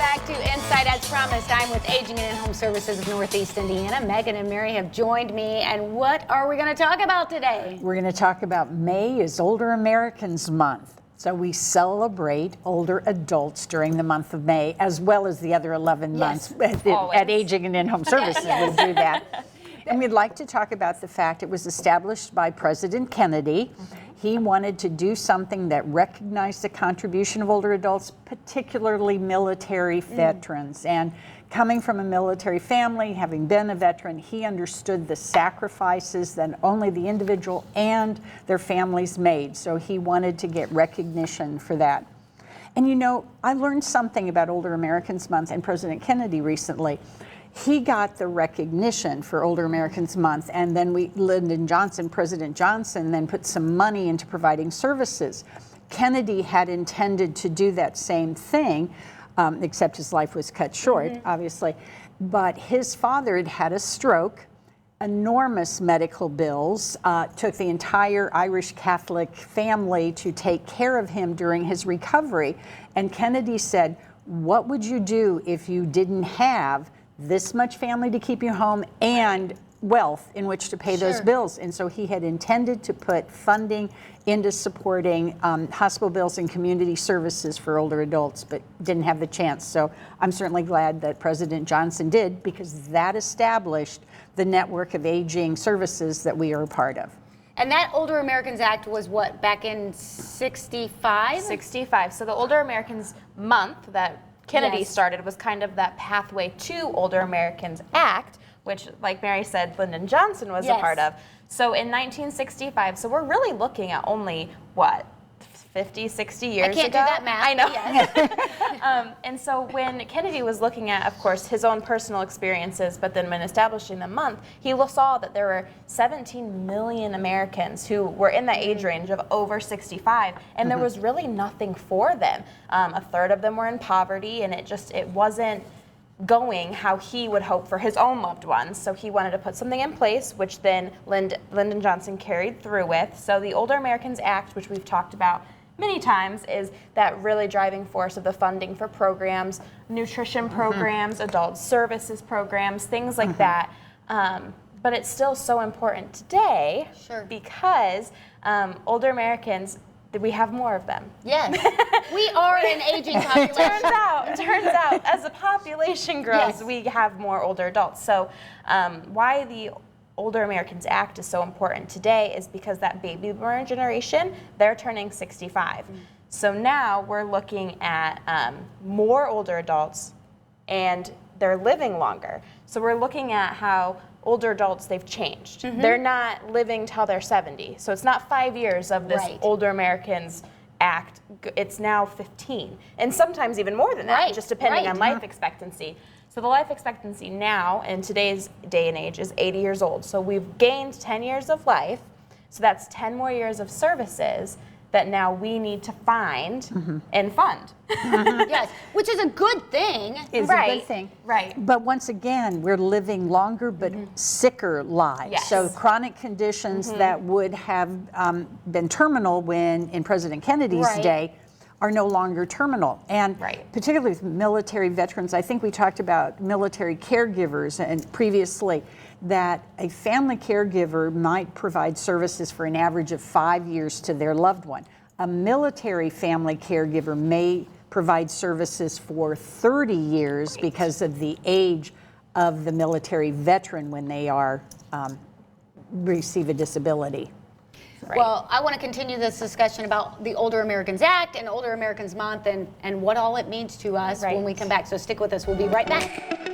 back to Insight. As promised, I'm with Aging and In-Home Services of Northeast Indiana. Megan and Mary have joined me, and what are we going to talk about today? We're going to talk about May is Older Americans Month. So we celebrate older adults during the month of May, as well as the other 11 months at Aging and In-Home Services. We'll do that. And we'd like to talk about the fact it was established by President Kennedy. He wanted to do something that recognized the contribution of older adults, particularly military veterans. And coming from a military family, having been a veteran, he understood the sacrifices that only the individual and their families made. So he wanted to get recognition for that. And you know, I learned something about Older Americans Month and President Kennedy recently. He got the recognition for Older Americans Month, and then President Johnson then put some money into providing services. Kennedy had intended to do that same thing, except his life was cut short, obviously. But his father had had a stroke, enormous medical bills, took the entire Irish Catholic family to take care of him during his recovery. And Kennedy said, what would you do if you didn't have this much family to keep you home and wealth in which to pay those bills? And so he had intended to put funding into supporting hospital bills and community services for older adults, but didn't have the chance. So I'm certainly glad that President Johnson did, because that established the network of aging services that we are a part of. And that Older Americans Act was what, back in 65? 65. So the Older Americans Month that Kennedy started was kind of that pathway to Older Americans Act, which, like Mary said, Lyndon Johnson was a part of. So in 1965, so we're really looking at only, what, 50, 60 years ago? I can't do that math. I know. Yes. And so when Kennedy was looking at, of course, his own personal experiences, but then when establishing the month, he saw that there were 17 million Americans who were in that age range of over 65, and there was really nothing for them. A third of them were in poverty, and it wasn't going how he would hope for his own loved ones. So he wanted to put something in place, which then Lyndon Johnson carried through with. So the Older Americans Act, which we've talked about many times, is that really driving force of the funding for programs, nutrition programs, adult services programs, things like that. But it's still so important today because older Americans, we have more of them. Yes, we are an aging population. Turns out, as the population grows, we have more older adults. So why the Older Americans Act is so important today is because that baby boomer generation, they're turning 65. So now we're looking at more older adults, and they're living longer. So we're looking at how older adults, they've changed. They're not living till they're 70. So it's not 5 years of this Older Americans Act. It's now 15, and sometimes even more than that, just depending on life expectancy. So the life expectancy now in today's day and age is 80 years old. So we've gained 10 years of life. So that's 10 more years of services that now we need to find and fund. Yes, which is a good thing. Is a good thing. Right. But once again, we're living longer but sicker lives. Yes. So chronic conditions that would have been terminal in President Kennedy's day are no longer terminal. And particularly with military veterans, I think we talked about military caregivers and previously, that a family caregiver might provide services for an average of 5 years to their loved one. A military family caregiver may provide services for 30 years because of the age of the military veteran when they are receive a disability. Well, I want to continue this discussion about the Older Americans Act and Older Americans Month and what all it means to us when we come back. So stick with us. We'll be right back.